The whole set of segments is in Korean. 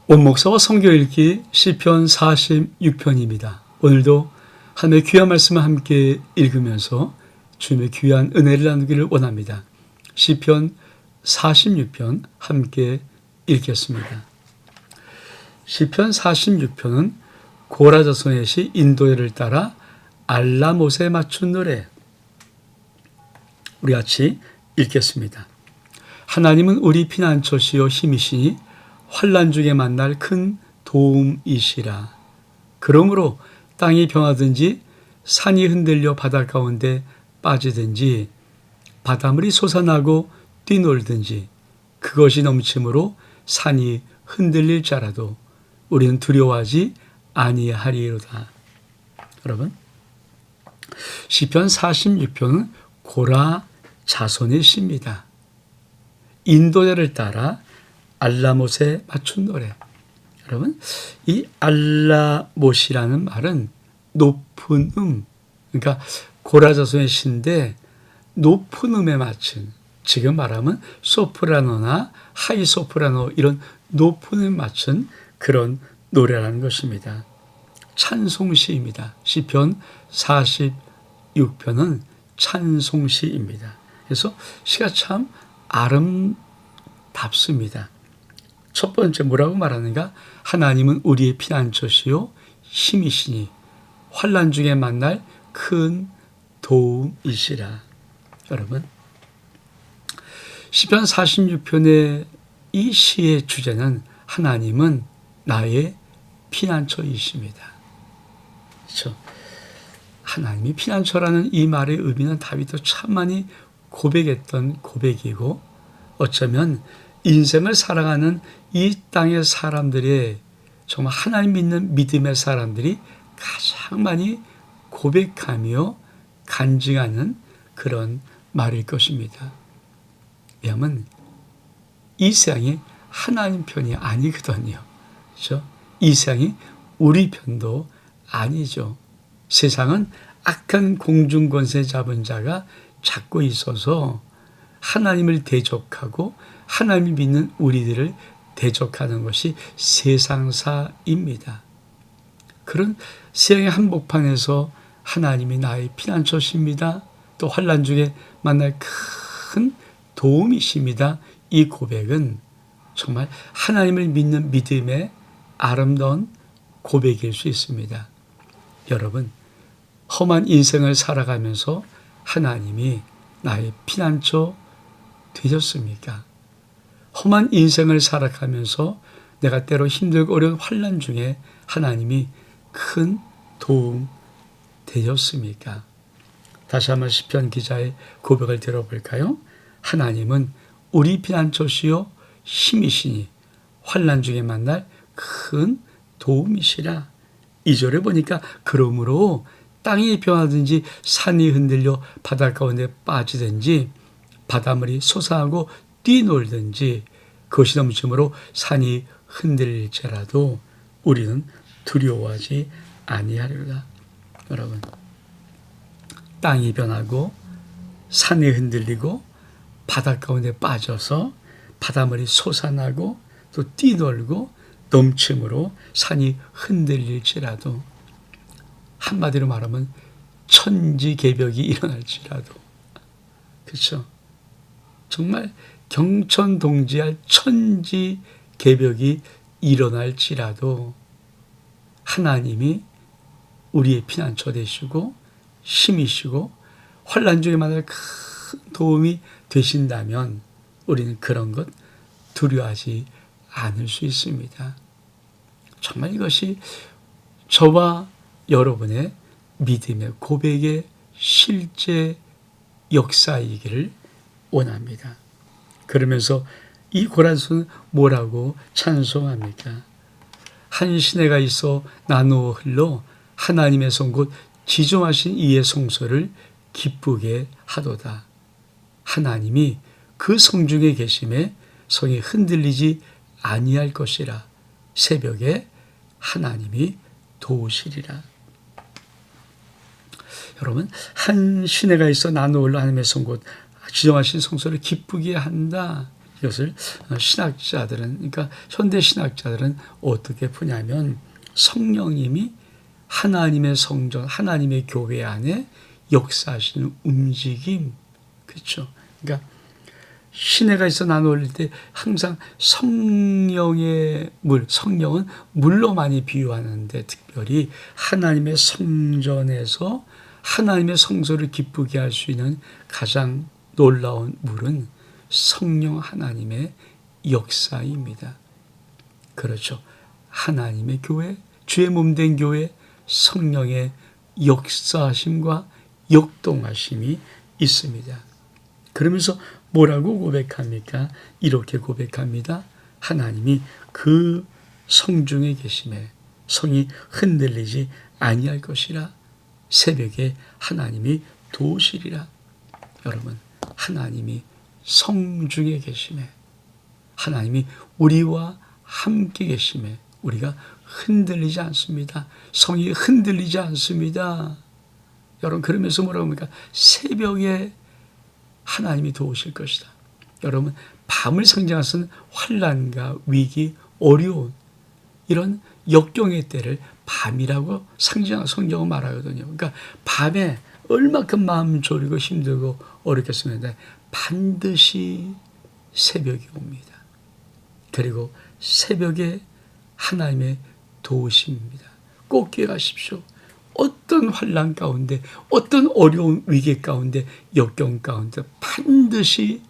원목사와 성경 읽기 시편 46편입니다. 오늘도 하나님의 귀한 말씀을 함께 읽으면서 주님의 귀한 은혜를 나누기를 원합니다. 시편 46편 함께 읽겠습니다. 시편 46편은 고라 자손의 시 인도엘을 따라 알라못에 맞춘 노래. 우리 같이 읽겠습니다. 하나님은 우리 피난처시요 힘이시니 환난 중에 만날 큰 도움이시라. 그러므로 땅이 변하든지 산이 흔들려 바다 가운데 빠지든지 바닷물이 솟아나고 뛰놀든지 그것이 넘침으로 산이 흔들릴지라도 우리는 두려워하지 아니하리로다. 여러분, 시편 46편은 고라 자손의 시입니다. 인도자를 따라 알라못에 맞춘 노래. 여러분, 이 알라못이라는 말은 높은 그러니까 고라 자손의 시인데 높은 음에 맞춘, 지금 말하면 소프라노나 하이 소프라노 이런 높은 음에 맞춘 그런 노래라는 것입니다. 찬송시입니다. 시편 46편은 찬송시입니다. 그래서 시가 참 아름답습니다. 첫 번째 뭐라고 말하는가? 하나님은 우리의 피난처시요 힘이시니 환난 중에 만날 큰 도움이시라. 여러분, 시편 46편의 이 시의 주제는 하나님은 나의 피난처이십니다. 그렇죠? 하나님이 피난처라는 이 말의 의미는 다윗도 참 많이 고백했던 고백이고 어쩌면 인생을 살아가는 이 땅의 사람들의 정말 하나님 믿는 믿음의 사람들이 가장 많이 고백하며 간증하는 그런 말일 것입니다. 왜냐하면 이 세상이 하나님 편이 아니거든요. 그렇죠? 이 세상이 우리 편도 아니죠. 세상은 악한 공중권세 잡은 자가 잡고 있어서 하나님을 대적하고 하나님이 믿는 우리들을 대적하는 것이 세상사입니다. 그런 세상의 한복판에서 하나님이 나의 피난처십니다. 또 환난 중에 만날 큰 도움이십니다. 이 고백은 정말 하나님을 믿는 믿음의 아름다운 고백일 수 있습니다. 여러분, 험한 인생을 살아가면서 하나님이 나의 피난처 되셨습니까? 험한 인생을 살아가면서 내가 때로 힘들고 어려운 환난 중에 하나님이 큰 도움 되셨습니까? 다시 한번 시편 기자의 고백을 들어볼까요? 하나님은 우리 피난처시요 힘이시니 환난 중에 만날 큰 도움이시라. 2절에 보니까 그러므로 땅이 변하든지 산이 흔들려 바다 가운데 빠지든지 바닷물이 솟아나고 뛰놀든지 그것이 넘침으로 산이 흔들릴지라도 우리는 두려워하지 아니하리로다. 여러분, 땅이 변하고 산이 흔들리고 바다 가운데 빠져서 바닷물이 솟아나고 또 뛰놀고 넘침으로 산이 흔들릴지라도 한마디로 말하면 천지개벽이 일어날지라도 그렇죠? 정말 경천동지할 천지개벽이 일어날지라도 하나님이 우리의 피난처 되시고 힘이시고 환난 중에 만날 큰 도움이 되신다면 우리는 그런 것 두려워하지 않을 수 있습니다. 정말 이것이 저와 여러분의 믿음의 고백의 실제 역사이기를 원합니다. 그러면서 이 고라손은 뭐라고 찬송합니까? 한 시내가 있어 나누어 흘러 하나님의 성 곧 지존하신 이의 성소를 기쁘게 하도다. 하나님이 그 성 중에 계심에 성이 흔들리지 아니할 것이라. 새벽에 하나님이 도우시리라. 여러분, 한 시내가 있어 나누어 흘러 하나님의 성 곧 지정하신 성소를 기쁘게 한다. 이것을 신학자들은, 그러니까 현대 신학자들은 어떻게 푸냐면 성령님이 하나님의 성전, 하나님의 교회 안에 역사하시는 움직임, 그렇죠? 그러니까 시내가 있어 나누어질 때 항상 성령의 물, 성령은 물로 많이 비유하는데 특별히 하나님의 성전에서 하나님의 성소를 기쁘게 할 수 있는 가장 놀라운 물은 성령 하나님의 역사입니다. 그렇죠. 하나님의 교회, 주의 몸된 교회, 성령의 역사하심과 역동하심이 있습니다. 그러면서 뭐라고 고백합니까? 이렇게 고백합니다. 하나님이 그 성중에 계심에 성이 흔들리지 아니할 것이라. 새벽에 하나님이 도우시리라. 여러분, 하나님이 성중에 계심에, 하나님이 우리와 함께 계심에 우리가 흔들리지 않습니다. 성이 흔들리지 않습니다. 여러분, 그러면서 뭐라고 합니까? 새벽에 하나님이 도우실 것이다. 여러분, 밤을 상징하는 환난과 위기, 어려운 이런 역경의 때를 밤이라고 상징하는 성경은 말하거든요. 그러니까 밤에 얼마큼 마음 졸이고 힘들고 어렵겠습니다. 반드시 새벽이 옵니다. 그리고 새벽에 하나님의 도우심입니다. 꼭 기억하십시오. 어떤 환난 가운데, 어떤 어려운 위기 가운데, 역경 가운데 반드시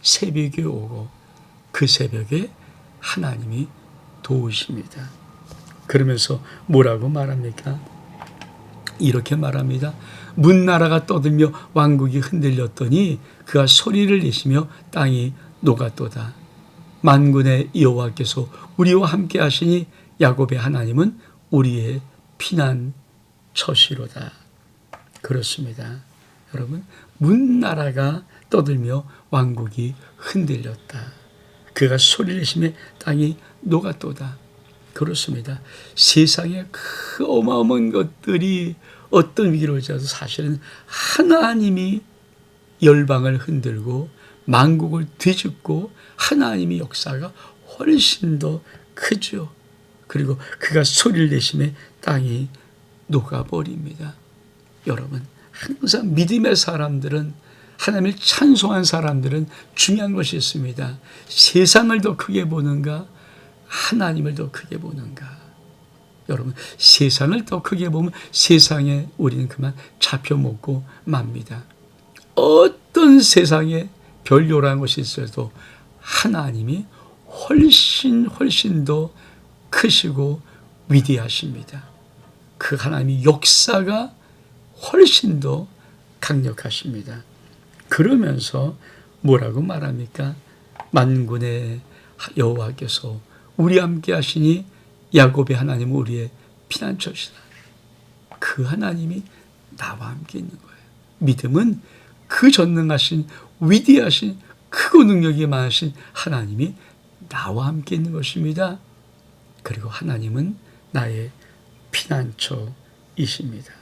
새벽이 오고 그 새벽에 하나님이 도우십니다. 그러면서 뭐라고 말합니까? 이렇게 말합니다. 문나라가 떠들며 왕국이 흔들렸더니 그가 소리를 내시며 땅이 녹았도다. 만군의 여호와께서 우리와 함께 하시니 야곱의 하나님은 우리의 피난처시로다. 그렇습니다. 여러분, 문나라가 떠들며 왕국이 흔들렸다. 그가 소리를 내시며 땅이 녹았도다. 그렇습니다. 세상에 그 어마어마한 것들이 어떤 위기를 올지라도 사실은 하나님이 열방을 흔들고 만국을 뒤집고 하나님의 역사가 훨씬 더 크죠. 그리고 그가 소리를 내심에 땅이 녹아버립니다. 여러분, 항상 믿음의 사람들은, 하나님을 찬송한 사람들은 중요한 것이 있습니다. 세상을 더 크게 보는가, 하나님을 더 크게 보는가. 여러분, 세상을 더 크게 보면 세상에 우리는 그만 잡혀먹고 맙니다. 어떤 세상에 별요란 것이 있어도 하나님이 훨씬 더 크시고 위대하십니다. 그 하나님의 역사가 훨씬 더 강력하십니다. 그러면서 뭐라고 말합니까? 만군의 여호와께서 우리와 함께 하시니 야곱의 하나님은 우리의 피난처시다. 그 하나님이 나와 함께 있는 거예요. 믿음은 그 전능하신 위대하신 크고 능력이 많으신 하나님이 나와 함께 있는 것입니다. 그리고 하나님은 나의 피난처이십니다.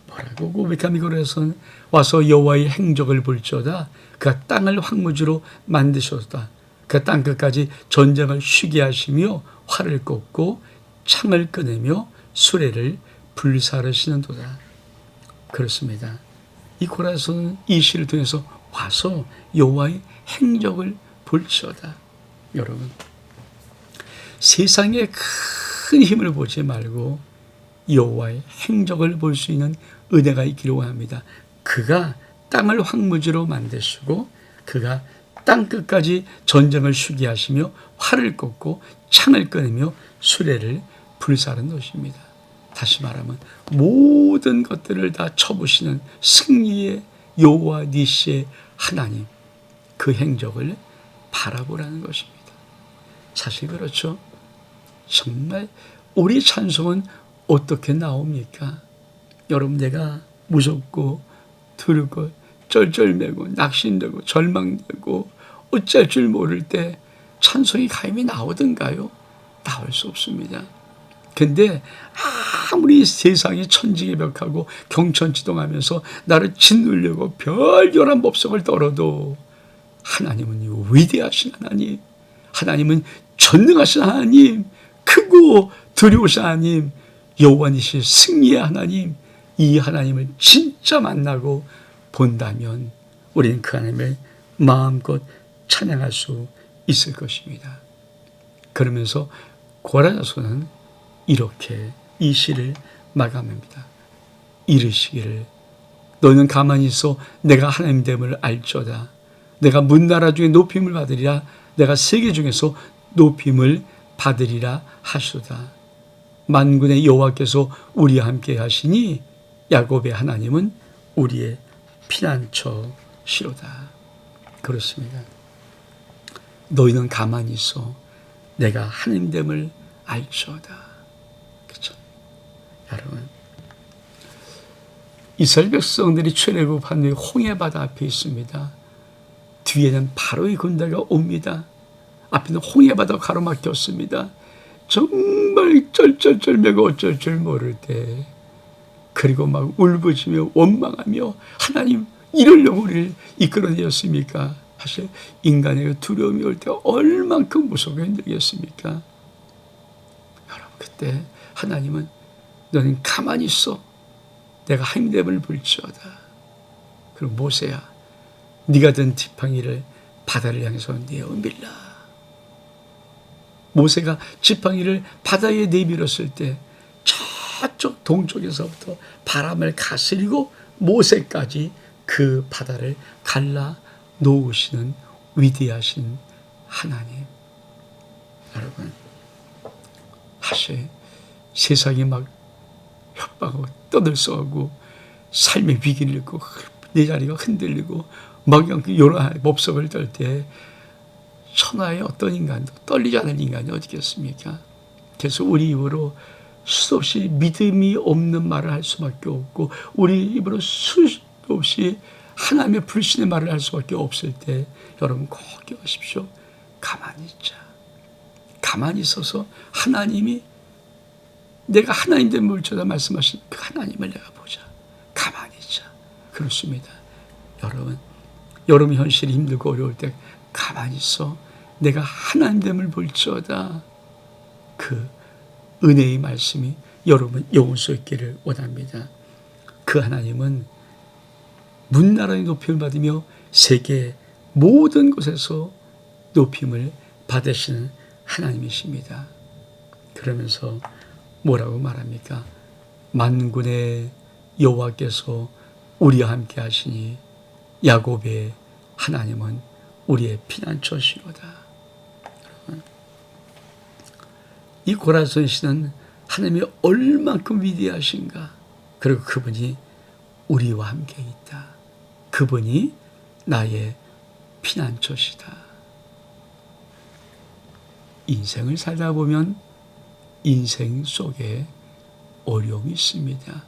뭐라고 고백합니까? 그래서 와서 여호와의 행적을 볼지어다. 그가 땅을 황무지로 만드셨다. 그 땅 끝까지 전쟁을 쉬게 하시며 활을 꽂고 창을 꺼내며 수레를 불사르시는도다. 그렇습니다. 이 고라서는 이 시를 통해서 와서 여호와의 행적을 볼지어다. 여러분, 세상에 큰 힘을 보지 말고 여호와의 행적을 볼 수 있는 은혜가 있기를 원합니다. 그가 땅을 황무지로 만드시고 그가 땅 끝까지 전쟁을 쉬게 하시며 활을 꽂고 창을 꺼내며 수레를 불사르는 것입니다. 다시 말하면 모든 것들을 다 쳐부시는 승리의 여호와 니시의 하나님, 그 행적을 바라보라는 것입니다. 사실 그렇죠. 정말 우리 찬송은 어떻게 나옵니까? 여러분, 내가 무섭고 두렵고 쩔쩔매고 낙심되고 절망되고 어쩔 줄 모를 때 찬송이 감히 나오던가요? 나올 수 없습니다. 근데 아무리 세상이 천지개벽하고 경천지동하면서 나를 짓누르려고 별열한 법석을 떨어도 하나님은 위대하신 하나님, 하나님은 전능하신 하나님, 크고 두려우신 하나님, 여호와이신 승리의 하나님, 이 하나님을 진짜 만나고 본다면 우리는 그 하나님을 마음껏 찬양할 수 있을 것입니다. 그러면서 고라자서는 이렇게 이 시를 마감합니다. 이르시기를 너는 가만히 있어 내가 하나님됨을 알죠다. 내가 문나라 중에 높임을 받으리라. 내가 세계 중에서 높임을 받으리라 하시도다. 만군의 여호와께서 우리와 함께 하시니 야곱의 하나님은 우리의 피난처시로다. 그렇습니다. 너희는 가만히 있어 내가 하나님됨을 알지어다. 그렇죠? 여러분, 이스라엘 백성들이 출애굽한 후에 홍해바다 앞에 있습니다. 뒤에는 바로의 군대가 옵니다. 앞에는 홍해바다 가로막혔습니다. 정말 쩔쩔쩔매고 어쩔 줄 모를 때, 그리고 막 울부짖으며 원망하며 하나님 이러려고 우리를 이끌어내셨습니까? 사실 인간의 두려움이 올 때 얼만큼 무섭고 힘들겠습니까? 여러분, 그때 하나님은 너는 가만히 있어 내가 하나님됨을 볼지어다. 그리고 모세야, 네가 든 지팡이를 바다를 향해서 내어밀라. 모세가 지팡이를 바다에 내밀었을 때 저쪽 동쪽에서부터 바람을 가스리고 모세까지 그 바다를 갈라 놓으시는 위대하신 하나님. 여러분, 사실 세상이 막 협박하고 떠들썩하고 삶의 위기를 잃고 내 자리가 흔들리고 막 여러 몹석을 떨 때 천하의 어떤 인간도 떨리지 않을 인간이 어디 있겠습니까? 그래서 우리 입으로 수도 없이 믿음이 없는 말을 할 수밖에 없고 우리 입으로 수도 없이 하나님의 불신의 말을 할 수밖에 없을 때 여러분 꼭 기억하십시오. 가만히 있자. 가만히 있어서 하나님이 내가 하나님 된 물처럼 말씀하신 그 하나님을 내가 보자. 가만히 있자. 그렇습니다. 여러분 현실이 힘들고 어려울 때 가만히 있어. 내가 하나님 됨을 볼지어다. 그 은혜의 말씀이 여러분 영혼 속에 있기를 원합니다. 그 하나님은 문나라의 높임을 받으며 세계 모든 곳에서 높임을 받으시는 하나님이십니다. 그러면서 뭐라고 말합니까? 만군의 여호와께서 우리와 함께 하시니 야곱의 하나님은 우리의 피난처시로다. 이 고라선 씨는 하나님이 얼만큼 위대하신가. 그리고 그분이 우리와 함께 있다. 그분이 나의 피난처시다. 인생을 살다 보면 인생 속에 어려움이 있습니다.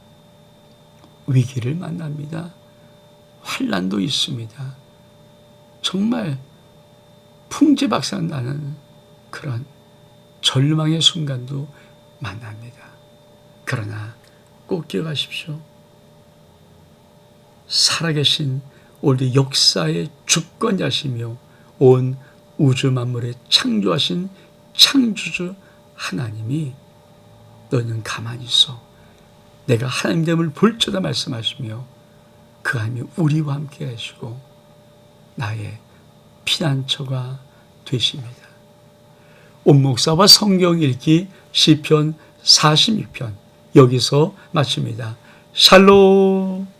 위기를 만납니다. 환난도 있습니다. 정말 풍지박산 나는 그런 절망의 순간도 만납니다. 그러나 꼭 기억하십시오. 살아계신 우리 역사의 주권자시며 온 우주 만물의 창조하신 창조주 하나님이 너는 가만히 있어 내가 하나님됨을 볼지어다 말씀하시며 그 하나님이 우리와 함께 하시고 나의 피난처가 되십니다. 옥목사와 성경 읽기 시편 46편 여기서 마칩니다. 샬롬.